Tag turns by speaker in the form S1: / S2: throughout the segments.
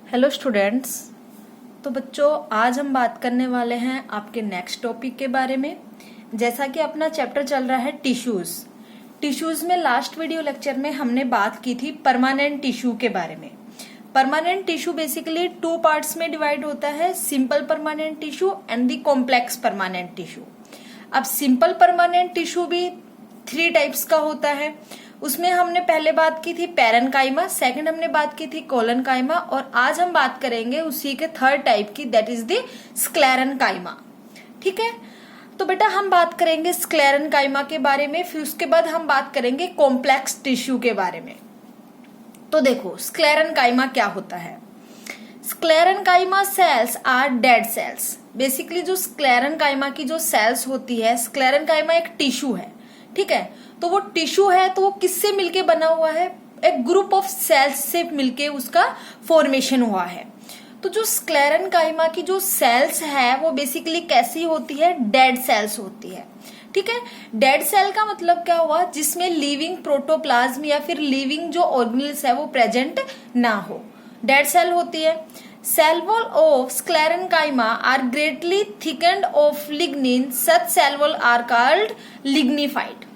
S1: Hello students. तो बच्चों, आज हम बात करने वाले हैं आपके नेक्स्ट टॉपिक के बारे में। जैसा कि अपना चैप्टर चल रहा है टिश्यूज में लास्ट वीडियो लेक्चर में हमने बात की थी परमानेंट टिश्यू के बारे में। Permanent tissue basically two parts में डिवाइड होता है, simple permanent tissue and the complex permanent tissue. अब सिंपल परमानेंट टिश्यू भी 3 टाइप्स का होता है। उसमें हमने पहले बात की थी पैरेनकाइमा, सेकंड हमने बात की थी कोलनकाइमा, और आज हम बात करेंगे उसी के थर्ड टाइप की, दैट इज द स्क्लेरेनकाइमा। ठीक है, तो बेटा हम बात करेंगे स्क्लेरेनकाइमा के बारे में, फिर उसके बाद हम बात करेंगे कॉम्प्लेक्स टिश्यू के बारे में। तो देखो स्क्लेरेनकाइमा क्या होता है। Sclerenchyma cells are dead cells. Basically जो स्क्लेरेनकाइमा की जो सेल्स होती है, स्क्लेरेनकाइमा एक टिश्यू है, ठीक है। तो वो टिश्यू है तो वो किससे मिलके बना हुआ है? एक ग्रुप ऑफ सेल्स से मिलके उसका फॉर्मेशन हुआ है। तो जो स्क्लेरेनकाइमा की जो सेल्स है वो बेसिकली कैसी होती है? डेड सेल्स होती है, ठीक है। डेड सेल का मतलब क्या हुआ? जिसमें लिविंग प्रोटोप्लाज्म या फिर लिविंग जो ऑर्गेनेल्स है वो प्रेजेंट ना हो, डेड सेल होती है। Cell wall of sclerenchyma are greatly thickened of lignin, such cell wall are called lignified.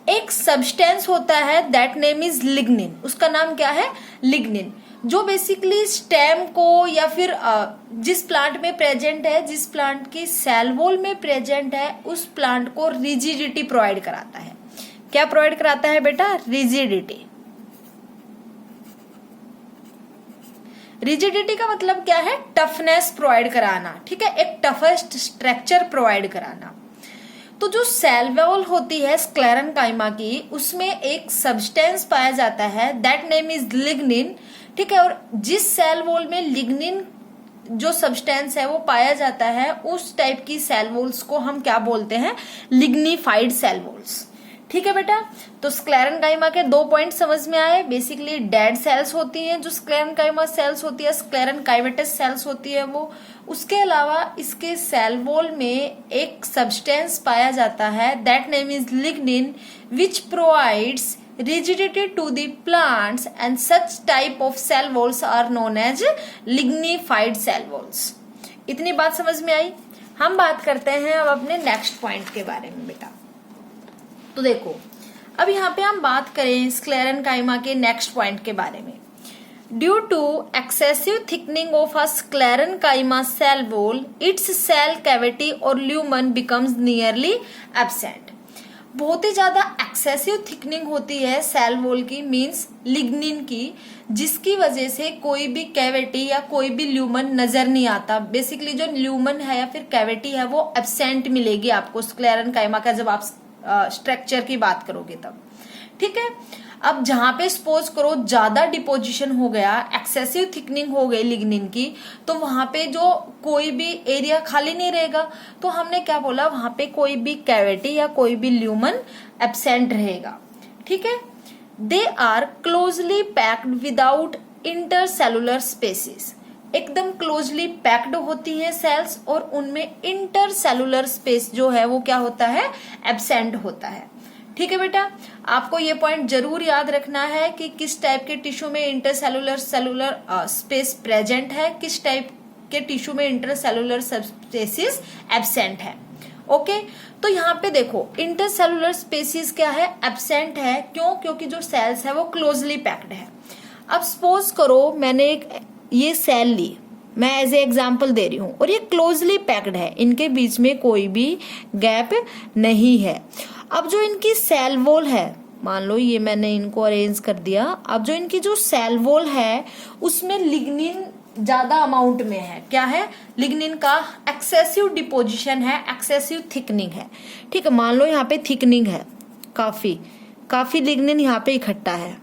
S1: एक सब्सटेंस होता है दैट नेम इज लिग्निन, उसका नाम क्या है? लिग्निन, जो बेसिकली स्टेम को या फिर जिस प्लांट में प्रेजेंट है, जिस प्लांट की सेल वॉल में प्रेजेंट है, उस प्लांट को रिजिडिटी प्रोवाइड कराता है। क्या प्रोवाइड कराता है बेटा? रिजिडिटी। रिजिडिटी का मतलब क्या है? टफनेस प्रोवाइड कराना, ठीक है, एक टफेस्ट स्ट्रक्चर प्रोवाइड कराना। तो जो सेल वॉल होती है स्क्लेरेनकाइमा की, उसमें एक सब्सटेंस पाया जाता है दैट नेम इज लिग्निन, ठीक है। और जिस सेल वॉल में लिग्निन जो सब्सटेंस है वो पाया जाता है, उस टाइप की सेल वॉल्स को हम क्या बोलते हैं? लिग्निफाइड सेल वॉल्स, ठीक है बेटा। तो स्क्लेरेनकाइमा के 2 पॉइंट समझ में आए। बेसिकली डेड सेल्स होती हैं जो स्क्लेरेनकाइमा सेल्स होती है, स्क्लेरेनकाइमेटस सेल्स होती है वो। उसके अलावा इसके सेल वॉल में एक सब्सटेंस पाया जाता है that name is lignin, which provides rigidity to the plants, and such type of cell walls are known as lignified cell walls। इतनी बात समझ में आई। हम बात करते हैं अब अपने नेक्स्ट पॉइंट के बारे में बेटा। तो देखो अब यहाँ पे हम बात करें स्क्लेरेनकाइमा के नेक्स्ट पॉइंट के बारे में। Due to excessive thickening of a sclerenchyma cell wall, its cell cavity और ल्यूमन बिकम्स नियरली एब्सेंट। बहुत ही ज्यादा एक्सेसिव थिकनिंग होती है सेल वॉल की, मींस लिग्निन की, जिसकी वजह से कोई भी कैविटी या कोई भी ल्यूमन नजर नहीं आता। बेसिकली जो ल्यूमन है या फिर कैविटी है वो एब्सेंट मिलेगी आपको स्क्लेरेनकाइमा का, जब आप स्ट्रक्चर की बात करोगे तब, ठीक है। अब जहां पे सपोज करो ज्यादा डिपोजिशन हो गया, एक्सेसिव थिकनिंग हो गई लिग्निन की, तो वहां पे जो कोई भी एरिया खाली नहीं रहेगा। तो हमने क्या बोला? वहां पे कोई भी कैविटी या कोई भी ल्यूमन एब्सेंट रहेगा, ठीक है। They are closely packed without intercellular spaces. एकदम क्लोजली पैक्ड होती है सेल्स और उनमें इंटरसेलुलर स्पेस जो है वो क्या होता है? एब्सेंट होता है, ठीक है बेटा। आपको ये पॉइंट जरूर याद रखना है कि किस टाइप के टिश्यू में इंटरसेलुलर सेलुलर स्पेस प्रेजेंट है, किस टाइप के टिश्यू में इंटरसेलुलर स्पेसिस एब्सेंट है। ओके, तो यहाँ पे देखो इंटरसेलुलर स्पेसिस क्या है? एब्सेंट है। क्यों? क्योंकि जो सेल्स है वो क्लोजली पैक्ड है। अब सपोज करो मैंने एक ये सेल ली, मैं एज ए एग्जाम्पल दे रही हूं, और ये क्लोजली पैक्ड है, इनके बीच में कोई भी गैप नहीं है। अब जो इनकी सेल वॉल है, मान लो ये मैंने इनको अरेंज कर दिया, अब जो इनकी जो सेल वॉल है उसमें लिग्निन ज्यादा अमाउंट में है। क्या है? लिग्निन का एक्सेसिव डिपोजिशन है, एक्सेसिव थिकनिंग है, ठीक है। मान लो यहाँ पे थिकनिंग है, काफी लिग्निन यहाँ पे इकट्ठा है,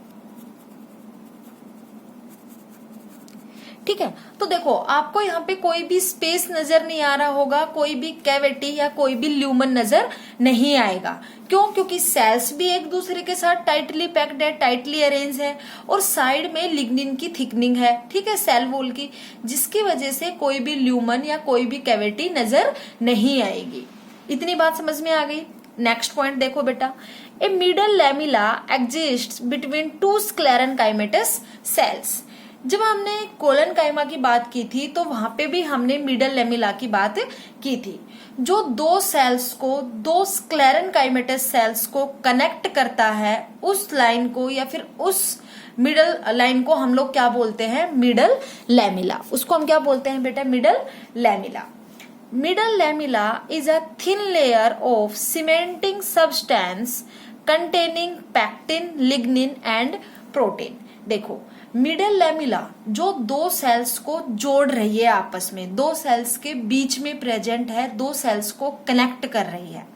S1: ठीक है। तो देखो आपको यहाँ पे कोई भी स्पेस नजर नहीं आ रहा होगा, कोई भी कैविटी या कोई भी ल्यूमन नजर नहीं आएगा। क्यों? क्योंकि सेल्स भी एक दूसरे के साथ टाइटली पैक्ड है, टाइटली अरेंज है, और साइड में लिग्निन की थिकनिंग है, ठीक है, सेल वॉल की, जिसकी वजह से कोई भी ल्यूमन या कोई भी कैविटी नजर नहीं आएगी। इतनी बात समझ में आ गई। नेक्स्ट पॉइंट देखो बेटा, a middle lamella exists between 2 sclerenchymatous cells. जब हमने कोलन काइमा की बात की थी तो वहां पे भी हमने मिडल लेमिला की बात की थी, जो दो सेल्स को, दो स्क्लेरेनकाइमेटस सेल्स को कनेक्ट करता है, उस लाइन को या फिर उस मिडल लाइन को हम लोग क्या बोलते हैं, मिडल लेमिला। उसको हम क्या बोलते हैं बेटा, middle lamella. Middle lamella is a thin layer of cementing substance containing pectin, lignin and protein. देखो मिडल लेमिला जो दो सेल्स को जोड़ रही है आपस में, दो सेल्स के बीच में प्रेजेंट है, दो सेल्स को कनेक्ट कर रही है,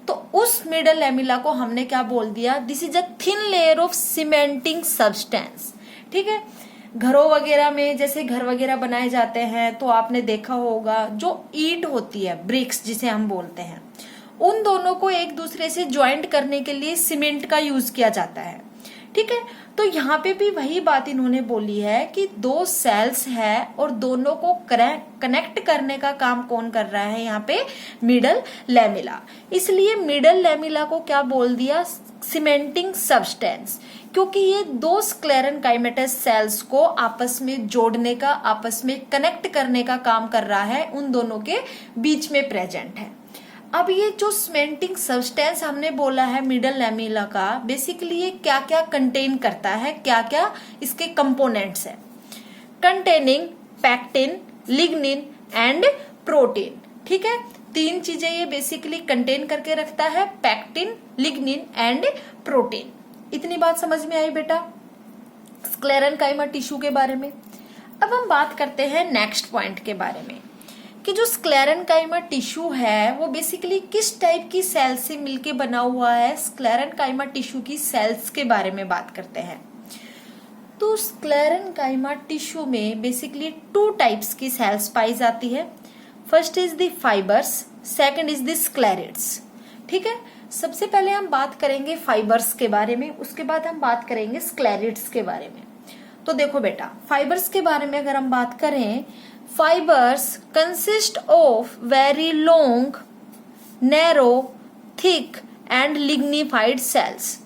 S1: तो उस मिडल लेमिला को हमने क्या बोल दिया, this is a thin layer of cementing substance. ठीक है, घरों वगैरह में जैसे घर वगैरह बनाए जाते हैं तो आपने देखा होगा जो ईंट होती है, ब्रिक्स जिसे हम बोलते हैं, उन दोनों को एक दूसरे से ज्वाइंट करने के लिए सीमेंट का यूज किया जाता है। ठीक है, तो यहाँ पे भी वही बात इन्होंने बोली है कि दो सेल्स है और दोनों को कनेक्ट करने का काम कौन कर रहा है, यहाँ पे मिडल लेमिला। इसलिए मिडल लेमिला को क्या बोल दिया, सीमेंटिंग सब्सटेंस, क्योंकि ये दो स्क्लेरेनकाइमेटस सेल्स को आपस में जोड़ने का, आपस में कनेक्ट करने का काम कर रहा है, उन दोनों के बीच में प्रेजेंट है। अब ये जो सीमेंटिंग सब्सटेंस हमने बोला है मिडल लेमिला का, बेसिकली ये क्या क्या कंटेन करता है, क्या क्या इसके कंपोनेंट्स है, containing pectin, lignin and protein. ठीक है, तीन चीजें ये बेसिकली कंटेन करके रखता है, पैक्टिन, लिग्निन एंड प्रोटीन। इतनी बात समझ में आई बेटा स्क्लेरेनकाइमा टिश्यू के बारे में। अब हम बात करते हैं नेक्स्ट पॉइंट के बारे में कि जो स्क्लेरेनकाइमा टिश्यू है वो बेसिकली किस टाइप की सेल से मिलके बना हुआ है। स्क्लेरेनकाइमा टिश्यू की सेल्स के बारे में बात करते हैं। तो स्क्लेरेनकाइमा टिश्यू में बेसिकली टू टाइप्स की सेल्स पाई जाती है। First is the fibres, second is the sclereids. ठीक है, सबसे पहले हम बात करेंगे फाइबर्स के बारे में, उसके बाद हम बात करेंगे स्क्लेरिड्स के बारे में। तो देखो बेटा फाइबर्स के बारे में अगर हम बात करें, fibers consist of very long, narrow, thick and lignified cells।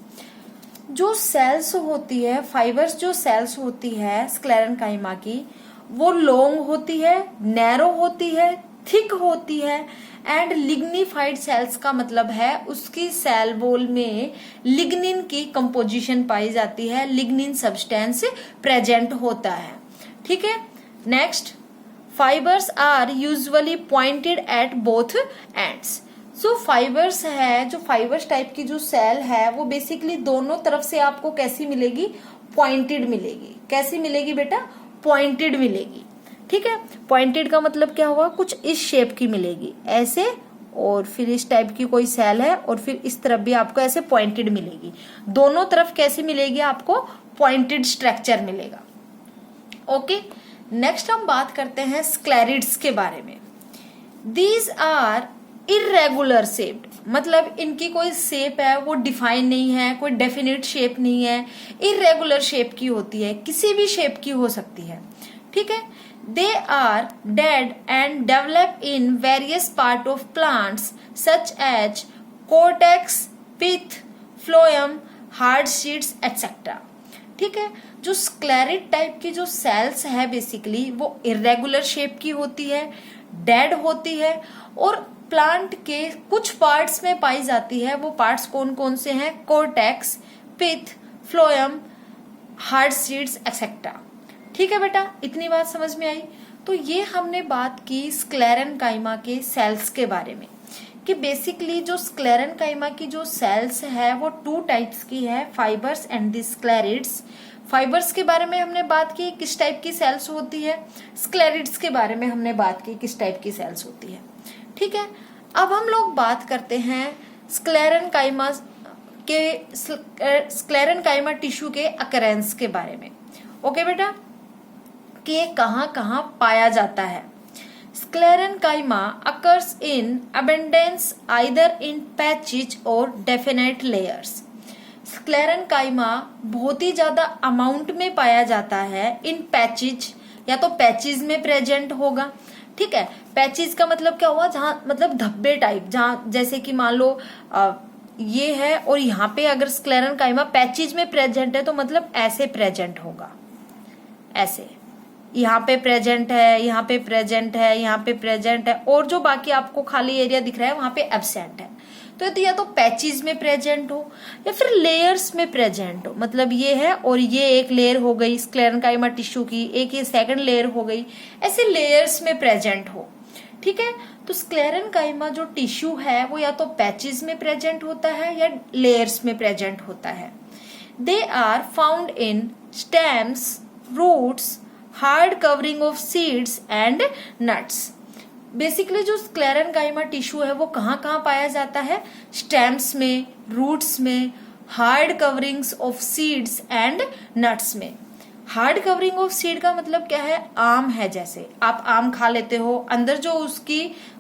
S1: जो सेल्स होती है, फाइबर्स जो सेल्स होती है स्क्लेरेनकाइमा की, वो लॉन्ग होती है, नैरो होती है, थिक होती है एंड लिग्निफाइड सेल्स का मतलब है उसकी सेल वॉल में लिग्निन की कंपोजिशन पाई जाती है, लिग्निन सब्सटेंस प्रेजेंट होता है। ठीक है, next fibres are usually pointed at both ends. जो फाइबर्स है, जो फाइबर्स टाइप की जो सेल है वो बेसिकली दोनों तरफ से आपको कैसी मिलेगी, पॉइंटेड मिलेगी। कैसी मिलेगी बेटा, पॉइंटेड मिलेगी। ठीक है, पॉइंटेड का मतलब क्या हुआ, कुछ इस शेप की मिलेगी ऐसे, और फिर इस टाइप की कोई सेल है और फिर इस तरफ भी आपको ऐसे पॉइंटेड मिलेगी। दोनों तरफ कैसी मिलेगी, आपको पॉइंटेड स्ट्रक्चर मिलेगा। ओके, नेक्स्ट हम बात करते हैं स्क्लेरिड्स के बारे में। दीज आर इरेगुलर शेप्ड, मतलब इनकी कोई शेप है वो डिफाइन नहीं है, कोई डेफिनेट शेप नहीं है, इरेगुलर शेप की होती है, किसी भी शेप की हो सकती है। ठीक है, they are dead and develop in various part of plants such as cortex, pith, phloem, hard sheets etcetera. ठीक है, जो स्क्लेरिड टाइप की जो सेल्स है बेसिकली वो इरेगुलर शेप की होती है, डेड होती है और प्लांट के कुछ पार्ट्स में पाई जाती है। वो पार्ट्स कौन कौन से हैं, cortex, pith, phloem, hard seeds etcetera. ठीक है बेटा, इतनी बात समझ में आई। तो ये हमने बात की स्क्लेरेनकाइमा के सेल्स के बारे में कि बेसिकली जो स्क्लेरेनकाइमा की जो सेल्स है वो टू टाइप्स की है, फाइबर्स एंड द स्क्लेरिड्स। फाइबर्स के बारे में हमने बात की किस टाइप की सेल्स होती है, स्क्लेरिड्स के बारे में हमने बात की किस टाइप की सेल्स होती है। ठीक है, अब हम लोग बात करते हैं स्क्लेरेनकाइमा टिश्यू के अकरेंस के बारे में। ओके बेटा, कि ये कहाँ कहाँ पाया जाता है। Sclerenchyma occurs in abundance either in patches or definite layers। Sclerenchyma बहुत ही ज्यादा अमाउंट में पाया जाता है इन पैचेज, या तो पैचेज में प्रेजेंट होगा। ठीक है, पैचेज का मतलब क्या हुआ, जहां मतलब धब्बे टाइप, जहां जैसे कि मान लो ये है और यहाँ पे अगर स्क्लेरेनकाइमा पैचेज में प्रेजेंट है तो मतलब ऐसे प्रेजेंट होगा, ऐसे यहाँ पे प्रेजेंट है, यहाँ पे प्रेजेंट है, यहाँ पे प्रेजेंट है, और जो बाकी आपको खाली एरिया दिख रहा है वहां पे एब्सेंट है। तो या तो पैचेस में प्रेजेंट हो या फिर लेयर्स में प्रेजेंट हो। मतलब ये है और ये एक लेयर हो गई स्क्लेरेंकाइमा टिश्यू की, एक ये सेकंड लेयर हो गई, ऐसे लेयर्स में प्रेजेंट हो। ठीक है, तो स्क्लेरेंकाइमा जो टिश्यू है वो या तो पैचेस में प्रेजेंट होता है या लेयर्स में प्रेजेंट होता है। They are found in stems, roots, hard covering of seeds and nuts. Basically जो स्क्लेरेंकाइमा टिश्यू है वो कहाँ कहाँ पाया जाता है? स्टेम्स में, रूट्स में, hard coverings of seeds and nuts में। हार्ड कवरिंग ऑफ सीड का मतलब क्या है? आम है, जैसे आप आम खा लेते हो, अंदर जो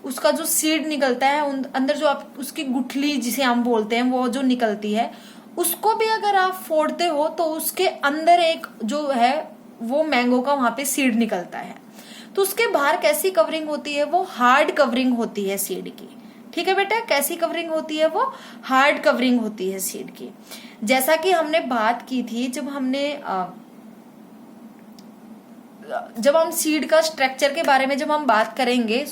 S1: उसका जो सीड निकलता है, अंदर जो आप उसकी गुठली जिसे हम बोलते हैं वो जो निकलती है, उसको भी अगर आप फोड़ते हो तो उसके अंदर एक जो है वो मैंगो का वहां पे सीड निकलता है। तो उसके बाहर कैसी कवरिंग होती है? वो हार्ड कवरिंग होती है सीड की। ठीक है बेटा, कैसी कवरिंग होती है? वो हार्ड कवरिंग होती है सीड की। जैसा कि हमने बात की थी जब हम सीड का स्ट्रक्चर के बारे में जब हम बात करेंगे,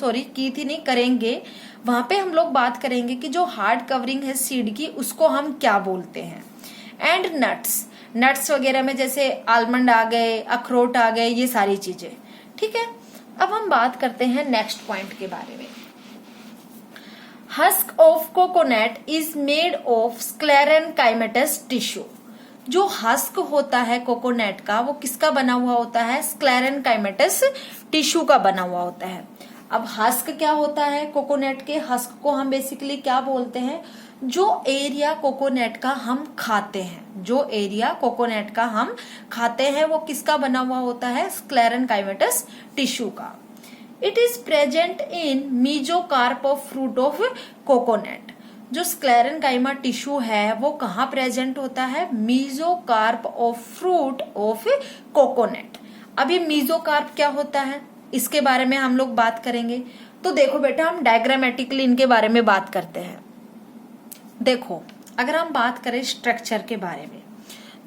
S1: करेंगे, वहां पे हम लोग बात करेंगे कि जो हार्ड कवरिंग है सीड की उसको हम क्या बोलते हैं। एंड नट्स वगैरह में जैसे आलमंड आ गए, अखरोट आ गए, ये सारी चीजें। ठीक है, अब हम बात करते हैं नेक्स्ट पॉइंट के बारे में। Husk of coconut is made of sclerenchymatous tissue. जो हस्क होता है कोकोनट का वो किसका बना हुआ होता है? स्क्लेरेंकाइमेटस टिश्यू का बना हुआ होता है। अब हस्क क्या होता है? कोकोनट के हस्क को हम बेसिकली क्या बोलते हैं? जो एरिया कोकोनट का हम खाते हैं, जो एरिया कोकोनट का हम खाते हैं वो किसका बना हुआ होता है? स्क्लेरेंकाइमेटस टिश्यू का। It is present in mesocarp of fruit of coconut. जो स्क्लेरेंकाइमा टिश्यू है वो कहाँ प्रेजेंट होता है? Mesocarp of fruit of coconut. अब ये मीजोकार्प क्या होता है इसके बारे में हम लोग बात करेंगे। तो देखो बेटा, हम डायग्रामेटिकली इनके बारे में बात करते हैं। देखो, अगर हम बात करें स्ट्रक्चर के बारे में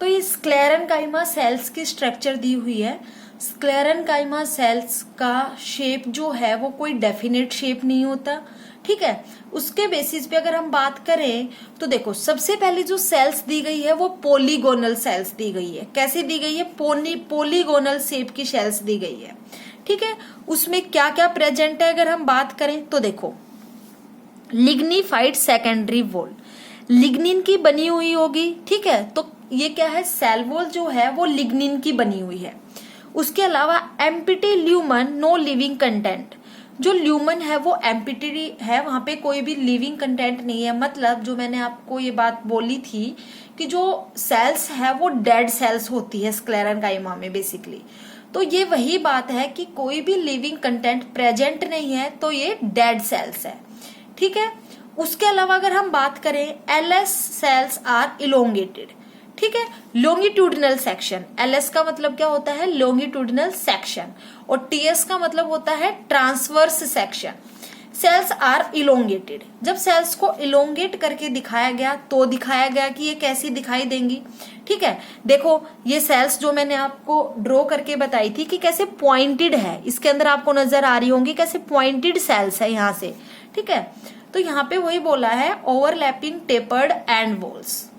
S1: तो ये स्क्लेरेंकाइमा सेल्स की स्ट्रक्चर दी हुई है। स्क्लेरेंकाइमा सेल्स का शेप जो है वो कोई डेफिनेट शेप नहीं होता। ठीक है, उसके बेसिस पे अगर हम बात करें तो देखो, सबसे पहले जो सेल्स दी गई है वो पोलीगोनल सेल्स दी गई है। कैसे दी गई है? पोलीगोनल शेप की सेल्स दी गई है। ठीक है, उसमें क्या क्या प्रेजेंट है अगर हम बात करें तो देखो, लिग्निफाइड सेकेंडरी वॉल, लिग्निन की बनी हुई होगी। ठीक है, तो ये क्या है? सेल वॉल जो है वो लिग्निन की बनी हुई है। उसके अलावा empty lumen, no living content. जो ल्यूमन है वो एम्प्टी है, वहां पे कोई भी लिविंग कंटेंट नहीं है। मतलब जो मैंने आपको ये बात बोली थी कि जो सेल्स है वो डेड सेल्स होती है स्क्लेरेंकाइमा में बेसिकली। तो ये वही बात है कि कोई भी लिविंग कंटेंट प्रेजेंट नहीं है, तो ये डेड सेल्स है। ठीक है, उसके अलावा अगर हम बात करें, एलएस सेल्स आर इलोंगेटेड। ठीक है, लॉन्गिट्यूडिनल सेक्शन, एलएस का मतलब क्या होता है? लॉन्गिट्यूडिनल सेक्शन, और टीएस का मतलब होता है transverse section. Cells are elongated. जब सेल्स को इलोंगेट करके दिखाया गया तो दिखाया गया कि ये कैसी दिखाई देंगी। ठीक है, देखो ये सेल्स जो मैंने आपको ड्रॉ करके बताई थी कि कैसे पॉइंटेड है, इसके अंदर आपको नजर आ रही होंगी कैसे पॉइंटेड सेल्स है यहाँ से। ठीक है, तो यहाँ पे वही बोला है, ओवरलैपिंग टेपर्ड एंड वॉल्स।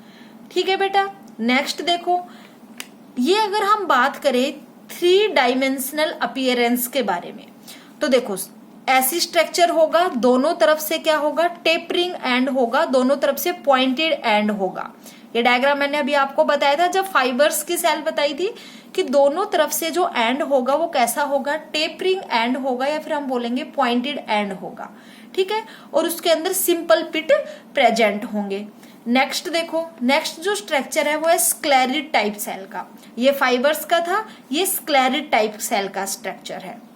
S1: ठीक है बेटा, नेक्स्ट देखो, ये अगर हम बात करें 3 डायमेंशनल अपीयरेंस के बारे में तो देखो, ऐसी स्ट्रक्चर होगा, दोनों तरफ से क्या होगा? टेपरिंग एंड होगा, दोनों तरफ से पॉइंटेड एंड होगा। ये डायग्राम मैंने अभी आपको बताया था जब फाइबर्स की सेल बताई थी कि दोनों तरफ से जो एंड होगा वो कैसा होगा? टेपरिंग एंड होगा, या फिर हम बोलेंगे पॉइंटेड एंड होगा। ठीक है, और उसके अंदर सिंपल पिट प्रेजेंट होंगे। नेक्स्ट देखो, नेक्स्ट जो स्ट्रक्चर है वो है स्क्लेरिड टाइप सेल का। ये फाइबर्स का था, ये स्क्लेरिड टाइप सेल का स्ट्रक्चर है।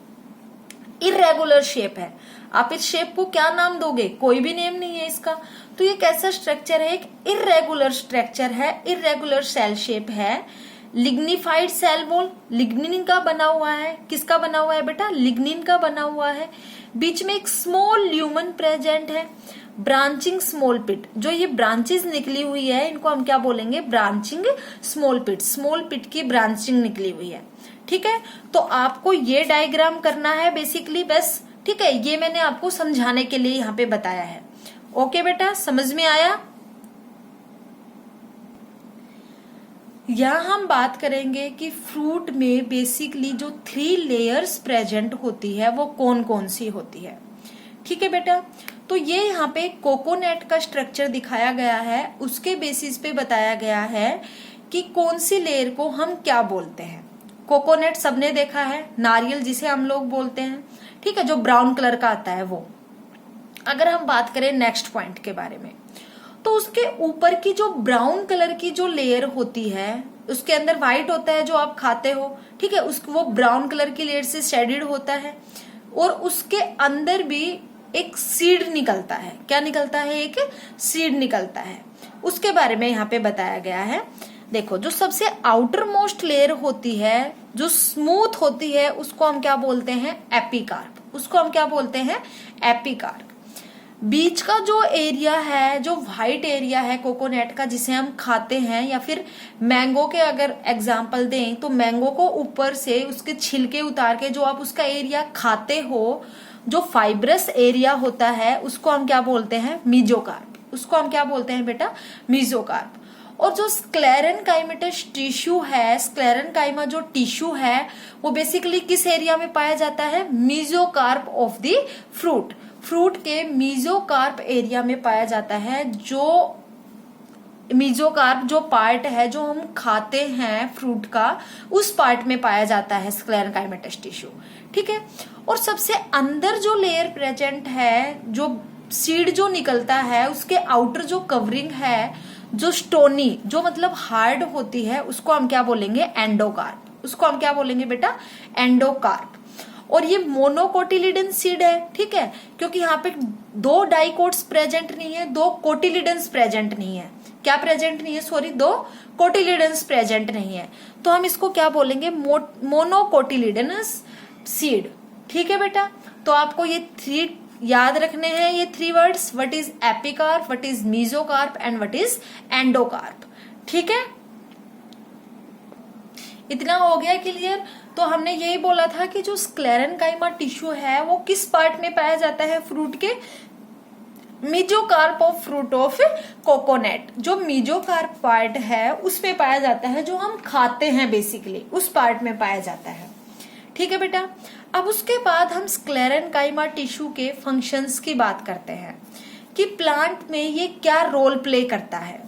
S1: इरेगुलर शेप है। आप इस शेप को क्या नाम दोगे? कोई भी नेम नहीं है इसका। तो ये कैसा स्ट्रक्चर है? एक इरेगुलर स्ट्रक्चर है, इरेगुलर सेल शेप है। लिग्निफाइड सेल वॉल, लिग्निन का बना हुआ है। किसका बना हुआ है बेटा? लिग्निन का बना हुआ है। बीच में एक स्मॉल ल्यूमन प्रेजेंट है। ब्रांचिंग स्मॉल पिट, जो ये ब्रांचेस निकली हुई है इनको हम क्या बोलेंगे? ब्रांचिंग स्मॉल पिट, स्मॉल पिट की ब्रांचिंग निकली हुई है। ठीक है, तो आपको ये डायग्राम करना है बेसिकली बस, ठीक है, ये मैंने आपको समझाने के लिए यहाँ पे बताया है। ओके बेटा, समझ में आया? यहाँ हम बात करेंगे कि फ्रूट में बेसिकली जो 3 लेयर्स प्रेजेंट होती है वो कौन कौन सी होती है। ठीक है बेटा, तो ये यहाँ पे कोकोनट का स्ट्रक्चर दिखाया गया है, उसके बेसिस पे बताया गया है कि कौन सी लेयर को हम क्या बोलते हैं। कोकोनट सबने देखा है, नारियल जिसे हम लोग बोलते हैं, ठीक है, जो ब्राउन कलर का आता है वो। अगर हम बात करें नेक्स्ट पॉइंट के बारे में, तो उसके ऊपर की जो ब्राउन कलर की जो लेयर होती है, उसके अंदर व्हाइट होता है जो आप खाते हो, ठीक है, उसको वो ब्राउन कलर की लेयर से शेडेड होता है, और उसके अंदर भी एक सीड निकलता है। क्या निकलता है? एक सीड निकलता है। उसके बारे में यहाँ पे बताया गया है। देखो, जो सबसे आउटर मोस्ट लेयर होती है, जो स्मूथ होती है, उसको हम क्या बोलते हैं? एपिकार्प। उसको हम क्या बोलते हैं? एपिकार्प। बीच का जो एरिया है, जो व्हाइट एरिया है कोकोनट का, जिसे हम खाते हैं, या फिर मैंगो के अगर एग्जांपल दें तो मैंगो को ऊपर से उसके छिलके उतार के जो आप उसका एरिया खाते हो, जो फाइब्रस एरिया होता है, उसको हम क्या बोलते हैं? मीजोकार्प। उसको हम क्या बोलते हैं बेटा? मीजोकार्प। और जो स्क्लेरेनकाइमेटस टिश्यू है, स्क्लेरेनकाइमा जो टिश्यू है, वो बेसिकली किस एरिया में पाया जाता है? Mesocarp of the fruit. Fruit के मीजोकार्प एरिया में पाया जाता है। जो मीजोकार्प जो पार्ट है जो हम खाते हैं फ्रूट का, उस पार्ट में पाया जाता है स्क्लेरेनकाइमेटस टिश्यू। ठीक है, और सबसे अंदर जो लेयर प्रेजेंट है, जो सीड जो निकलता है, उसके आउटर जो कवरिंग है, जो स्टोनी, जो मतलब हार्ड होती है, उसको हम क्या बोलेंगे? एंडोकार्प। उसको हम क्या बोलेंगे बेटा? एंडोकार्प। और ये मोनोकोटिलिडन सीड है, ठीक है, क्योंकि यहाँ पे 2 डाइकोट्स प्रेजेंट नहीं है, 2 कोटिलिडन्स प्रेजेंट नहीं है। क्या प्रेजेंट नहीं है? सॉरी, 2 कोटिलिडन्स प्रेजेंट नहीं है, तो हम इसको क्या बोलेंगे? Monocotyledonous seed. ठीक है बेटा, तो आपको ये 3 याद रखने हैं, ये 3 words, what is epicarp, what is mesocarp and what is endocarp. ठीक है, इतना हो गया क्लियर? तो हमने यही बोला था कि जो स्क्लेरेनकाइमा टिश्यू है वो किस पार्ट में पाया जाता है फ्रूट के? Mesocarp of fruit of coconut. जो मीजोकार्प पार्ट है उसमें पाया जाता है, जो हम खाते हैं बेसिकली, उस पार्ट में पाया जाता है। ठीक है बेटा, अब उसके बाद हम स्क्लेरेनकाइमा टिश्यू के फंक्शंस की बात करते हैं कि प्लांट में ये क्या रोल प्ले करता है।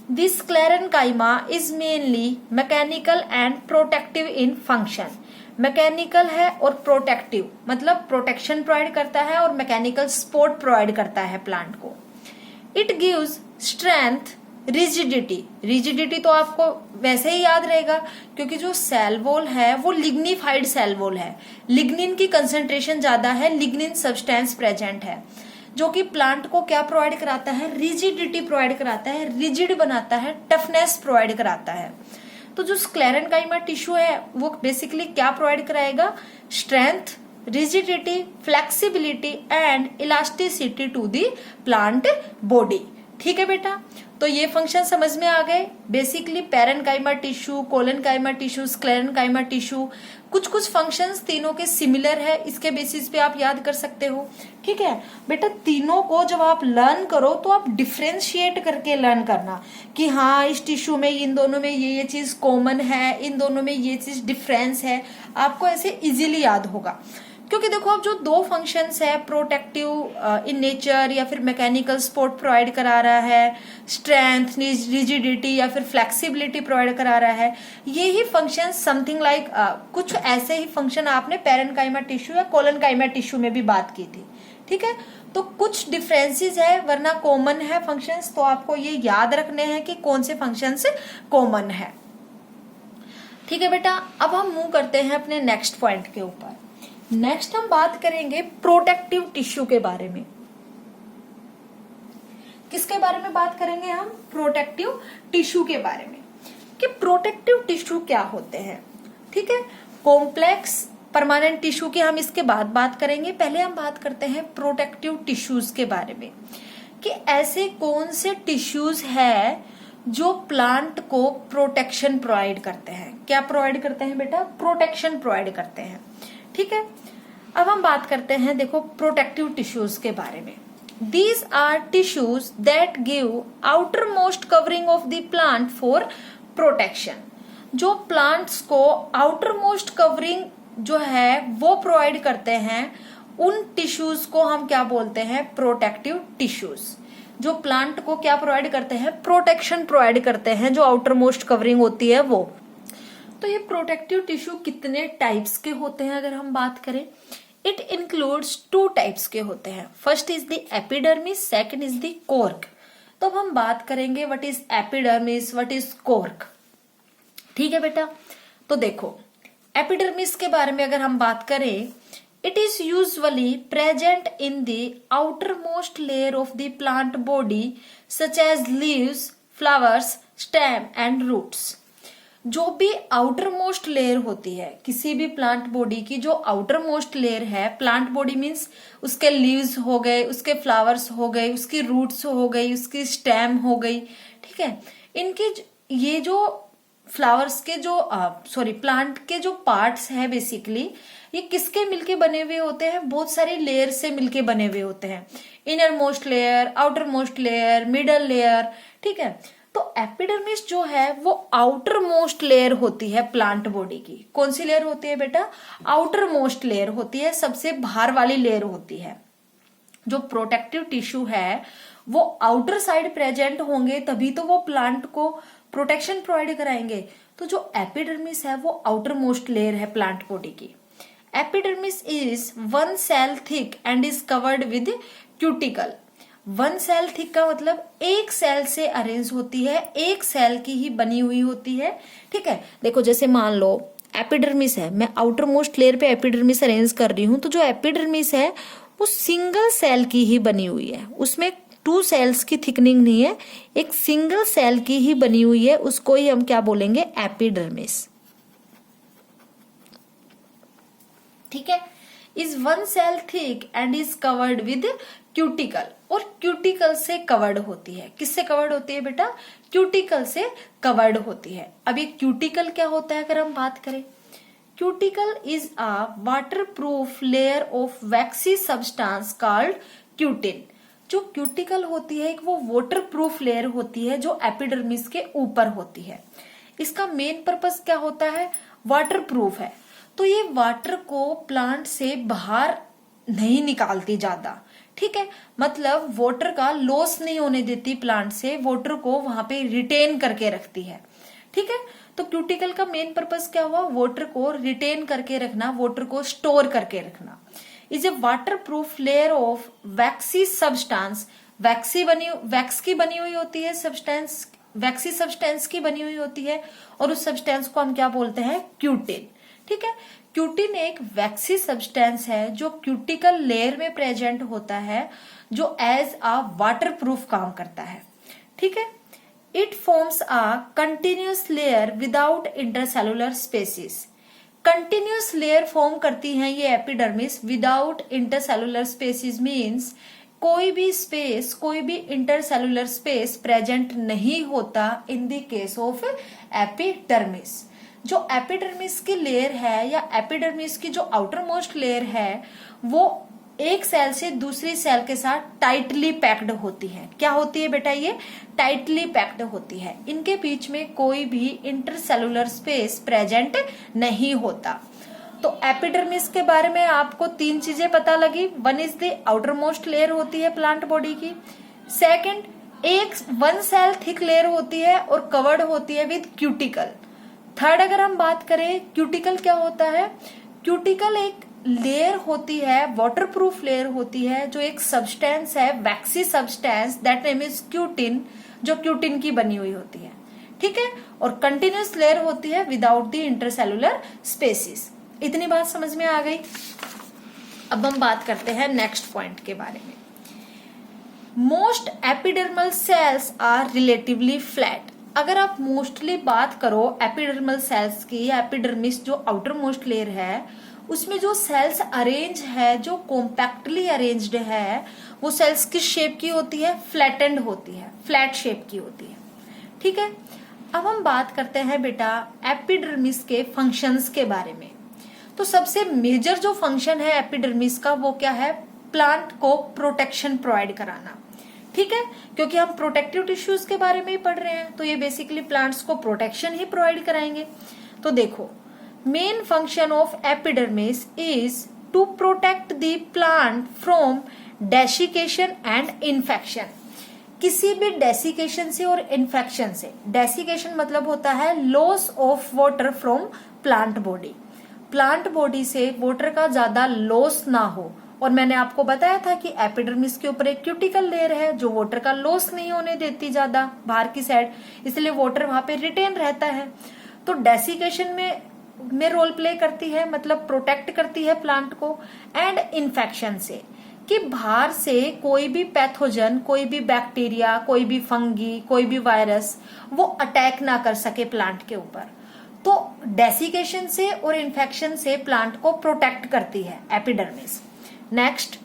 S1: This sclerenchyma is mainly mechanical and protective in function. Mechanical है और प्रोटेक्टिव, मतलब प्रोटेक्शन प्रोवाइड करता है, और मैकेनिकल सपोर्ट प्रोवाइड करता है प्लांट को। It gives strength, rigidity. Rigidity तो आपको वैसे ही याद रहेगा, क्योंकि जो सेल वॉल है वो लिग्निफाइड सेल वॉल है, लिग्निन की कंसेंट्रेशन ज्यादा है, लिग्निन सब्सटेंस प्रेजेंट है, जो कि प्लांट को क्या प्रोवाइड कराता है? रिजिडिटी प्रोवाइड कराता है, रिजिड बनाता है, टफनेस प्रोवाइड कराता है। तो जो स्क्लेरेनकाइमा टिश्यू है वो बेसिकली क्या प्रोवाइड कराएगा? Strength, rigidity, flexibility and elasticity to the plant body. ठीक है बेटा, तो ये फंक्शन समझ में आ गए। Basically parenchyma tissue, collenchyma tissue, sclerenchyma tissue, कुछ कुछ फंक्शंस तीनों के सिमिलर है, इसके बेसिस पे आप याद कर सकते हो। ठीक है बेटा, तीनों को जब आप लर्न करो तो आप डिफ्रेंशिएट करके लर्न करना कि हाँ, इस टिश्यू में इन दोनों में ये चीज कॉमन है, इन दोनों में ये चीज डिफरेंस है, आपको ऐसे इजीली याद होगा। क्योंकि देखो, अब जो 2 फंक्शंस है, प्रोटेक्टिव इन नेचर या फिर मैकेनिकल सपोर्ट प्रोवाइड करा रहा है, स्ट्रेंथ, रिजिडिटी या फिर फ्लेक्सिबिलिटी प्रोवाइड करा रहा है, ये ही फंक्शन समथिंग लाइक कुछ ऐसे ही फंक्शन आपने पैरेनकाइमा टिश्यू या कोलेनकाइमा टिश्यू में भी बात की थी। ठीक है, तो कुछ डिफरेंसेस है, वरना कॉमन है फंक्शंस, तो आपको ये याद रखने हैं कि कौन से फंक्शंस कॉमन है। ठीक है बेटा, अब हम मूव करते हैं अपने नेक्स्ट पॉइंट के ऊपर। नेक्स्ट हम बात करेंगे प्रोटेक्टिव टिश्यू के बारे में। किसके बारे में बात करेंगे हम? प्रोटेक्टिव टिश्यू के बारे में, कि प्रोटेक्टिव टिश्यू क्या होते हैं। ठीक है, कॉम्प्लेक्स परमानेंट टिश्यू की हम इसके बाद बात करेंगे। पहले हम बात करते हैं प्रोटेक्टिव टिश्यूज के बारे में, कि ऐसे कौन से टिश्यूज है जो प्लांट को प्रोटेक्शन प्रोवाइड करते हैं। क्या प्रोवाइड करते हैं बेटा? प्रोटेक्शन प्रोवाइड करते हैं। ठीक है, अब हम बात करते हैं देखो प्रोटेक्टिव टिश्यूज के बारे में। These are tissues that give outermost covering of the plant for protection। जो प्लांट्स को outermost covering जो है वो प्रोवाइड करते हैं, उन टिश्यूज को हम क्या बोलते हैं? Protective tissues. जो प्लांट को क्या प्रोवाइड करते हैं? प्रोटेक्शन प्रोवाइड करते हैं, जो आउटरमोस्ट कवरिंग होती है वो। तो ये प्रोटेक्टिव टिश्यू कितने टाइप्स के होते हैं अगर हम बात करें? इट इंक्लूड्स 2 टाइप्स के होते हैं। First is the epidermis, second is the cork. तो अब हम बात करेंगे what is epidermis, what is cork. ठीक है बेटा, तो देखो एपिडर्मिस के बारे में अगर हम बात करें, it is usually present in the outermost layer of the plant body such as leaves, flowers, stem and roots. जो भी आउटर मोस्ट लेयर होती है किसी भी प्लांट बॉडी की, जो आउटर मोस्ट लेयर है, प्लांट बॉडी मीन्स उसके लीव्स हो गए, उसके फ्लावर्स हो गए, उसकी रूट्स हो गई, उसकी स्टेम हो गई। ठीक है, इनके ये जो फ्लावर्स के जो प्लांट के जो पार्ट्स है बेसिकली, ये किसके मिलके बने हुए होते हैं? बहुत सारी लेयर से मिलके बने हुए होते हैं। Inner most layer, outer most layer, middle layer. ठीक है, तो एपिडर्मिस जो है वो आउटर मोस्ट लेयर होती है प्लांट बॉडी की। कौन सी लेयर होती है बेटा? आउटर मोस्ट लेयर होती है, सबसे बाहर वाली लेयर होती है। जो प्रोटेक्टिव टिश्यू है वो आउटर साइड प्रेजेंट होंगे तभी तो वो प्लांट को प्रोटेक्शन प्रोवाइड कराएंगे। तो जो एपिडर्मिस है वो आउटर मोस्ट लेयर है प्लांट बॉडी की। Epidermis is 1 cell thick and is covered with cuticle. 1 cell thick का मतलब एक सेल से अरेंज होती है, एक सेल की ही बनी हुई होती है। ठीक है, देखो जैसे मान लो एपिडर्मिस है, मैं आउटर मोस्ट लेयर पे एपिडर्मिस अरेंज कर रही हूं, तो जो एपिडर्मिस है वो सिंगल सेल की ही बनी हुई है, उसमें 2 सेल्स की थिकनिंग नहीं है, एक सिंगल सेल की ही बनी हुई है, उसको ही हम क्या बोलेंगे? एपिडर्मिस। ठीक है, is 1 cell thick and is covered with cuticle, और क्यूटिकल से कवर्ड होती है। किससे कवर्ड होती है बेटा? क्यूटिकल से कवर्ड होती है। अब ये क्यूटिकल क्या होता है अगर हम बात करें? Cuticle is a waterproof layer of vaccine substance called cutin. जो क्यूटिकल होती है एक वो वाटरप्रूफ लेयर होती है जो एपिडर्मिस के ऊपर होती है। इसका मेन पर्पस क्या होता है? वाटरप्रूफ है, तो ये वाटर को प्लांट से बाहर नहीं निकालती ज्यादा। ठीक है, मतलब वाटर का लॉस नहीं होने देती प्लांट से, वाटर को वहां पे रिटेन करके रखती है। ठीक है, तो क्यूटिकल का मेन पर्पस क्या हुआ? वाटर को रिटेन करके रखना, वाटर को स्टोर करके रखना। Is a water proof layer of vaccine substance. Wax की बनी हुई होती है सब्सटेंस, वैक्सी सब्सटेंस की बनी हुई होती है, और उस सब्सटेंस को हम क्या बोलते हैं? क्यूटिन। ठीक है, क्यूटिन एक वैक्सी सब्सटेंस है जो क्यूटिकल लेयर में प्रेजेंट होता है, जो एज अ वाटरप्रूफ काम करता है। ठीक है, it forms a continuous layer without intercellular spaces. Continuous layer form करती हैं ये epidermis without intercellular spaces, means कोई भी स्पेस, कोई भी इंटरसेलुलर स्पेस प्रेजेंट नहीं होता in the case of epidermis. जो एपिडर्मिस की लेयर है या एपिडर्मिस की जो आउटर मोस्ट लेयर है वो एक सेल से दूसरी सेल के साथ टाइटली पैक्ड होती है। क्या होती है बेटा? ये टाइटली पैक्ड होती है, इनके बीच में कोई भी इंटरसेलुलर स्पेस प्रेजेंट नहीं होता। तो एपिडर्मिस के बारे में आपको 3 चीजें पता लगी। 1 is the outermost layer होती है प्लांट बॉडी की, सेकंड एक 1 सेल थिक लेयर होती है और कवर्ड होती है विद क्यूटिकल। थर्ड अगर हम बात करें क्यूटिकल क्या होता है? क्यूटिकल एक लेयर होती है, वाटरप्रूफ लेयर होती है, जो एक सब्सटेंस है, वैक्सी substance, that name is cutin, जो क्यूटिन की बनी हुई होती है। ठीक है, और कंटिन्यूअस लेयर होती है विदाउट द इंटरसेलुलर स्पेसिस। इतनी बात समझ में आ गई। अब हम बात करते हैं नेक्स्ट पॉइंट के बारे में। Most epidermal cells are relatively flat. अगर आप मोस्टली बात करो एपिडर्मल सेल्स की, एपिडर्मिस जो आउटर मोस्ट लेयर है उसमें जो सेल्स अरेंज है, जो कॉम्पैक्टली अरेंज्ड है, वो सेल्स किस शेप की होती है? फ्लैटेंड होती है, फ्लैट शेप की होती है। ठीक है, अब हम बात करते हैं बेटा एपिडर्मिस के फंक्शंस के बारे में। तो सबसे मेजर जो फंक्शन है एपिडर्मिस का वो क्या है, प्लांट को प्रोटेक्शन प्रोवाइड कराना। ठीक है, क्योंकि हम प्रोटेक्टिव टिश्यूज के बारे में ही पढ़ रहे हैं, तो ये बेसिकली प्लांट्स को प्रोटेक्शन ही प्रोवाइड कराएंगे। तो देखो, main function of epidermis is to protect the plant from desiccation and infection. किसी भी डेसिकेशन से और इन्फेक्शन से। डेसिकेशन मतलब होता है loss of water from plant body. Plant body से वाटर का ज्यादा लॉस ना हो, और मैंने आपको बताया था कि एपिडर्मिस के ऊपर एक क्यूटिकल लेयर है जो वाटर का लॉस नहीं होने देती ज्यादा बाहर की साइड, इसलिए वाटर वहां पे रिटेन रहता है। तो डेसिकेशन में रोल प्ले करती है, मतलब प्रोटेक्ट करती है प्लांट को, एंड इन्फेक्शन से, कि बाहर से कोई भी पैथोजन, कोई भी बैक्टीरिया, कोई भी फंगी, कोई भी वायरस वो अटैक ना कर सके प्लांट के ऊपर। तो डेसिकेशन से और इन्फेक्शन से प्लांट को प्रोटेक्ट करती है epidermis. Next,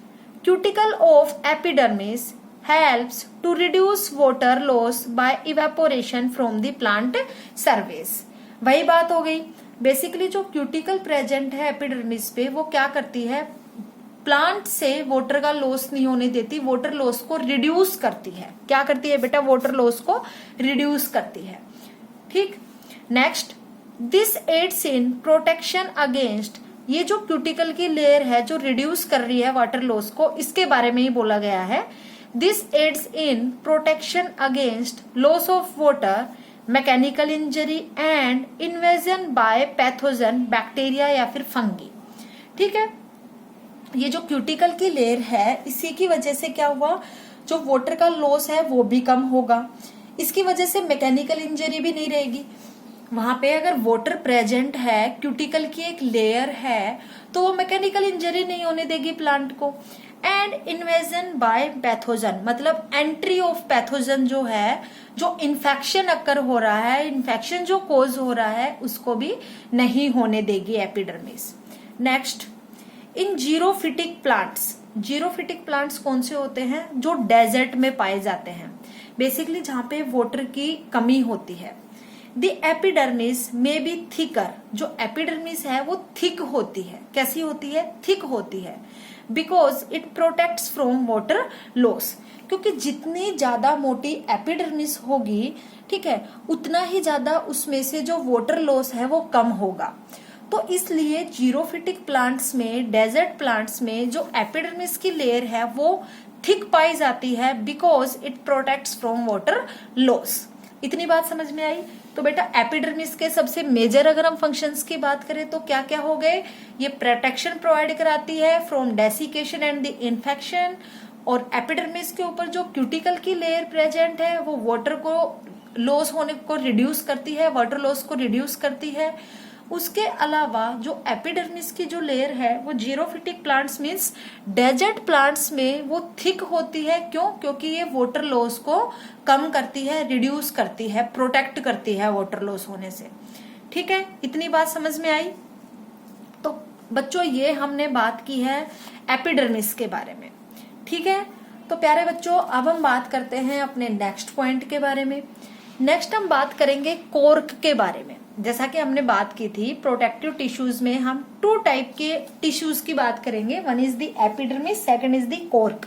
S1: cuticle of epidermis helps to reduce water loss by evaporation from the plant surface. वही बात हो गई, बेसिकली जो क्यूटिकल प्रेजेंट है एपिडर्मिस पे वो क्या करती है, प्लांट से वाटर का लॉस नहीं होने देती, वाटर लॉस को रिड्यूस करती है। क्या करती है बेटा, वाटर लॉस को रिड्यूस करती है। ठीक, next, this aids in protection against, ये जो क्यूटिकल की लेयर है जो रिड्यूस कर रही है वाटर लॉस को, इसके बारे में ही बोला गया है। This aids in protection against loss of water, mechanical injury and invasion by pathogen, bacteria या फिर फंगी। ठीक है, ये जो क्यूटिकल की लेयर है इसी की वजह से क्या हुआ, जो वाटर का लॉस है वो भी कम होगा, इसकी वजह से मैकेनिकल इंजरी भी नहीं रहेगी। वहां पे अगर वाटर प्रेजेंट है, क्यूटिकल की एक लेयर है, तो वो मैकेनिकल इंजरी नहीं होने देगी प्लांट को। एंड इन्वेजन बाय पैथोजन, मतलब एंट्री ऑफ पैथोजन जो है, जो इन्फेक्शन अकर हो रहा है, इन्फेक्शन जो कोज हो रहा है उसको भी नहीं होने देगी एपिडर्मिस। नेक्स्ट, इन जीरोफिटिक प्लांट्स, जीरोफिटिक प्लांट्स कौन से होते हैं, जो डेजर्ट में पाए जाते हैं, बेसिकली जहां पे वाटर की कमी होती है। द एपिडर्मिस में बी थिकर, जो एपिडर्मिस है वो थिक होती है। कैसी होती है, थिक होती है, because it protects from water loss, क्योंकि जितनी ज्यादा मोटी एपिडर्मिस होगी, ठीक है, उतना ही ज्यादा उसमें से जो वाटर लॉस है वो कम होगा। तो इसलिए जीरोफिटिक प्लांट्स में, डेजर्ट प्लांट्स में जो एपिडर्मिस की लेयर है वो थिक पाई जाती है, because it protects from water loss. इतनी बात समझ में आई। तो बेटा एपिडर्मिस के सबसे मेजर अगर हम फंक्शंस की बात करें तो क्या क्या हो गए, ये प्रोटेक्शन प्रोवाइड कराती है from desiccation and the infection, और एपिडर्मिस के ऊपर जो क्यूटिकल की लेयर प्रेजेंट है वो वाटर को लॉस होने को रिड्यूस करती है, वाटर लॉस को रिड्यूस करती है। उसके अलावा जो एपिडर्मिस की जो लेयर है वो xerophytic plants means desert plants में वो थिक होती है। क्यों, क्योंकि ये वाटर लॉस को कम करती है, रिड्यूस करती है, प्रोटेक्ट करती है वाटर लॉस होने से। ठीक है, इतनी बात समझ में आई। तो बच्चों ये हमने बात की है एपिडर्मिस के बारे में। ठीक है, तो प्यारे बच्चों अब हम बात करते हैं अपने नेक्स्ट पॉइंट के बारे में। नेक्स्ट हम बात करेंगे कोर्क के बारे में। जैसा कि हमने बात की थी प्रोटेक्टिव टिश्यूज में हम 2 टाइप के टिश्यूज की बात करेंगे, one is the epidermis, second is the cork.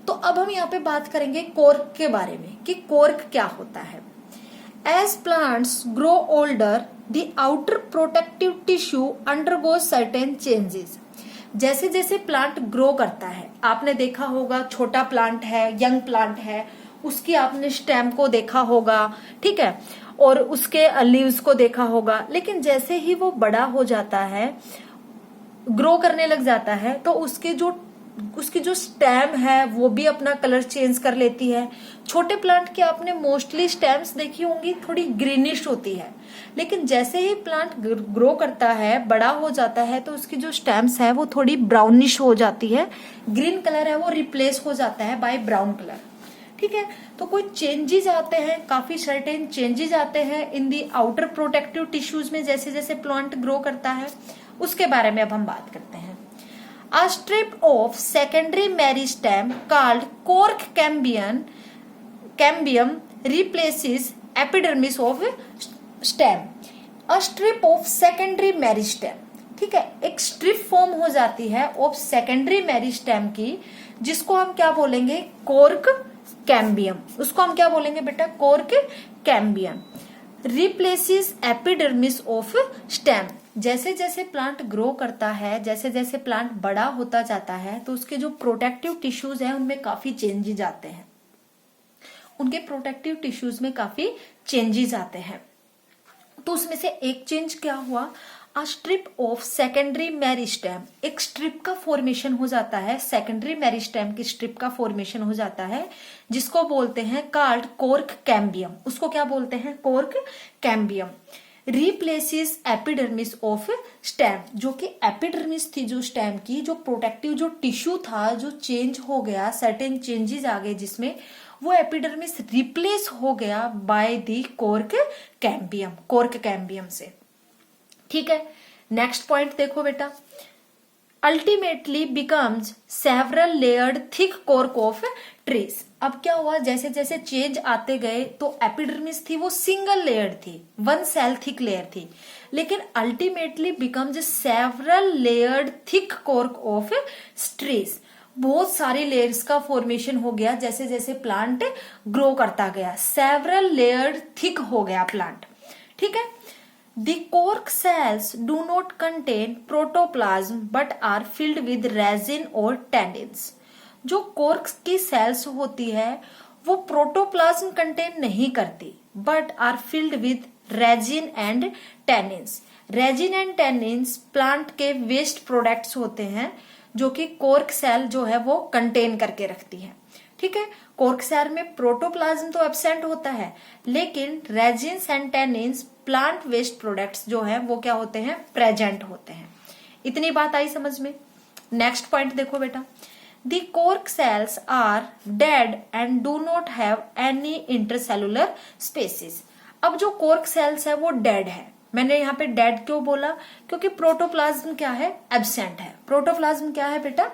S1: तो अब हम यहाँ पे बात करेंगे कोर्क के बारे में कि कोर्क क्या होता है। As plants grow older the outer protective tissue undergoes certain changes. जैसे जैसे प्लांट ग्रो करता है, आपने देखा होगा छोटा प्लांट है, यंग प्लांट है, उसकी आपने स्टेम को देखा होगा, ठीक है, और उसके लीव्स को देखा होगा, लेकिन जैसे ही वो बड़ा हो जाता है, ग्रो करने लग जाता है, तो उसकी जो स्टेम है वो भी अपना कलर चेंज कर लेती है। छोटे प्लांट की आपने मोस्टली स्टेम्स देखी होंगी, थोड़ी ग्रीनिश होती है, लेकिन जैसे ही प्लांट ग्रो करता है, बड़ा हो जाता है, तो उसकी जो स्टेम्स है वो थोड़ी ब्राउनिश हो जाती है, ग्रीन कलर है वो रिप्लेस हो जाता है बाय ब्राउन कलर। ठीक है, तो कोई चेंजेस आते हैं, काफी सर्टेन चेंजेस आते हैं इन दी आउटर प्रोटेक्टिव टिश्यूज में जैसे जैसे प्लांट ग्रो करता है, उसके बारे में अब हम बात करते हैं। A strip of secondary meristem called cork cambium replaces epidermis of stem, a strip of secondary meristem. ठीक है, एक स्ट्रिप फॉर्म हो जाती है ऑफ सेकेंडरी मेरिस्टेम की, जिसको हम क्या बोलेंगे, कोर्क कैम्बियम। उसको हम क्या बोलेंगे बेटा, cork cambium. Replaces epidermis of stem. जैसे जैसे प्लांट ग्रो करता है, जैसे जैसे प्लांट बड़ा होता जाता है, तो उसके जो प्रोटेक्टिव टिश्यूज है उनमें काफी चेंजेस आते हैं, उनके प्रोटेक्टिव टिश्यूज में काफी चेंजेस आते हैं। तो उसमें से एक चेंज क्या हुआ, a strip of secondary meristem, एक स्ट्रिप का फॉर्मेशन हो जाता है, सेकेंडरी मेरिस्टेम की स्ट्रिप का फॉर्मेशन हो जाता है, जिसको बोलते हैं कॉल्ड कोर्क कैम्बियम। उसको क्या बोलते हैं, cork cambium. Replaces epidermis of stem, जो कि एपिडर्मिस थी जो स्टेम की, जो प्रोटेक्टिव जो टिश्यू था, जो चेंज हो गया, सर्टेन चेंजेस आ गए जिसमें, वो एपिडर्मिस रिप्लेस हो गया by the cork cambium, cork cambium से। ठीक है, नेक्स्ट पॉइंट देखो बेटा, ultimately becomes several layered thick cork of trees. अब क्या हुआ, जैसे जैसे चेंज आते गए तो एपिडर्मिस थी वो सिंगल लेयर थी, वन सेल थिक लेयर थी, लेकिन ultimately becomes several layered thick cork of trees. बहुत सारे लेयर्स का फॉर्मेशन हो गया जैसे जैसे प्लांट ग्रो करता गया, सेवरल लेयर्ड थिक हो गया प्लांट। ठीक है, The cork cells do not contain protoplasm but are filled with resin or tannins। जो कॉर्क की सेल्स होती है वो प्रोटोप्लाज्म कंटेन नहीं करती, but are filled with resin and tannins. Resin and tannins plant के वेस्ट प्रोडक्ट्स होते हैं जो कि कॉर्क सेल जो है वो कंटेन करके रखती है। ठीक है, कॉर्क सेल में प्रोटोप्लाज्म तो एब्सेंट होता है, लेकिन resins and tannins plant waste products जो है वो क्या होते हैं, प्रेजेंट होते हैं। इतनी बात आई समझ में। नेक्स्ट पॉइंट देखो बेटा, the cork cells are dead and do not have any intercellular spaces. अब जो कॉर्क सेल्स है वो डेड है। मैंने यहाँ पे डेड क्यों बोला, क्योंकि प्रोटोप्लाज्म क्या है, एब्सेंट है। प्रोटोप्लाज्म क्या है बेटा,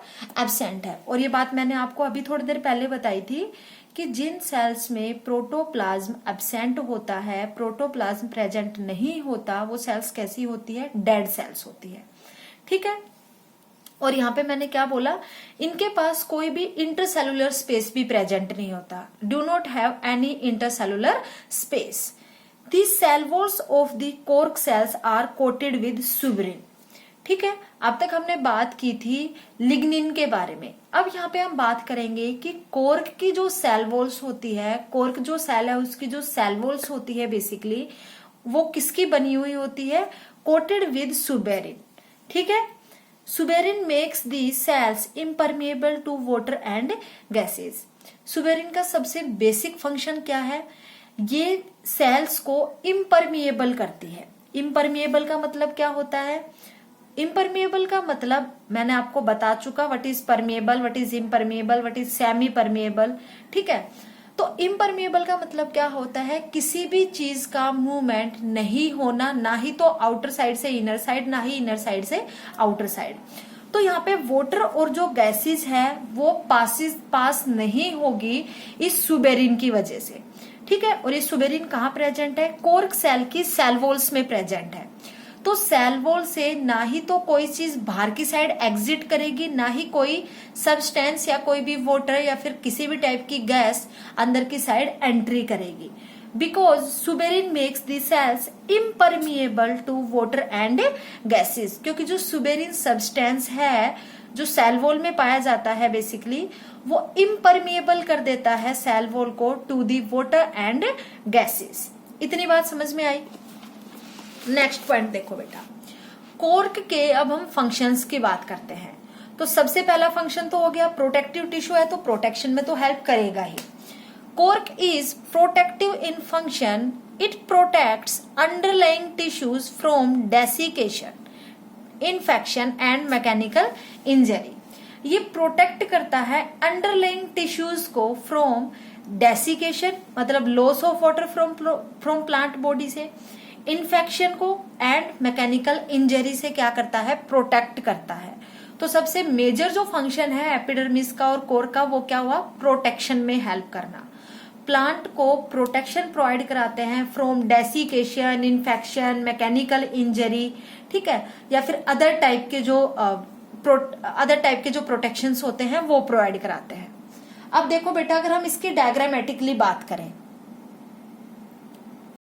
S1: एब्सेंट है। और ये बात मैंने आपको अभी थोड़ी देर पहले बताई थी कि जिन सेल्स में प्रोटोप्लाज्म एब्सेंट होता है, प्रोटोप्लाज्म प्रेजेंट नहीं होता, वो सेल्स कैसी होती है, डेड सेल्स होती है। ठीक है, और यहाँ पे मैंने क्या बोला, इनके पास कोई भी इंटरसेलुलर स्पेस भी प्रेजेंट नहीं होता, do not have any intercellular space. The cell walls of the cork cells are coated with suberin। ठीक है, अब तक हमने बात की थी लिग्निन के बारे में। अब यहाँ पे हम बात करेंगे कि कोर्क की जो सेल वॉल्स होती है, कोर्क जो सेल है उसकी जो सेल वॉल्स होती है बेसिकली वो किसकी बनी हुई होती है, कोटेड विद सुबेरिन। ठीक है, suberin makes the cells impermeable to water and gases. Suberin का सबसे बेसिक फंक्शन क्या है, ये सेल्स को इम्परमिएबल करती है। इम्परमिएबल का मतलब क्या होता है, इम्परमिएबल का मतलब मैंने आपको बता चुका, what is permeable, what is impermeable, what is semi permeable. ठीक है, तो इम्परमिएबल का मतलब क्या होता है, किसी भी चीज का मूवमेंट नहीं होना, ना ही तो आउटर साइड से इनर साइड, ना ही इनर साइड से आउटर साइड। तो यहाँ पे वाटर और जो गैसेस है वो पास नहीं होगी इस सुबेरिन की वजह से। ठीक है, और ये सुबेरिन कहाँ प्रेजेंट है, कोर्क सेल की सेल वॉल्स में प्रेजेंट है। तो सेल वॉल से ना ही तो कोई चीज बाहर की साइड एग्जिट करेगी, ना ही कोई सब्सटेंस या कोई भी वाटर या फिर किसी भी टाइप की गैस अंदर की साइड एंट्री करेगी, because suberin makes the cells impermeable to water and gases. क्योंकि जो सुबेरिन सब्सटेंस है जो सेल वॉल में पाया जाता है बेसिकली, वो इम्परमिएबल कर देता है सेल वॉल को to the water and gases. इतनी बात समझ में आई। नेक्स्ट पॉइंट देखो बेटा, कोर्क के अब हम फंक्शंस की बात करते हैं। तो सबसे पहला फंक्शन तो हो गया, प्रोटेक्टिव टिश्यू है तो प्रोटेक्शन में तो हेल्प करेगा ही। Cork is protective in function, it protects underlying tissues from desiccation, infection and mechanical injury. ये प्रोटेक्ट करता है अंडरलाइंग टिश्यूज को फ्रॉम डेसिकेशन मतलब loss of water from plant body से, इन्फेक्शन को एंड मैकेनिकल इंजरी से क्या करता है, प्रोटेक्ट करता है। तो सबसे मेजर जो फंक्शन है एपिडर्मिस का और कोर का वो क्या हुआ, प्रोटेक्शन में हेल्प करना। प्लांट को प्रोटेक्शन प्रोवाइड कराते हैं from desiccation, infection, mechanical injury, ठीक है, या फिर अदर टाइप के जो प्रोटेक्शंस होते हैं वो प्रोवाइड कराते हैं। अब देखो बेटा, अगर हम इसकी डायग्रामेटिकली बात करें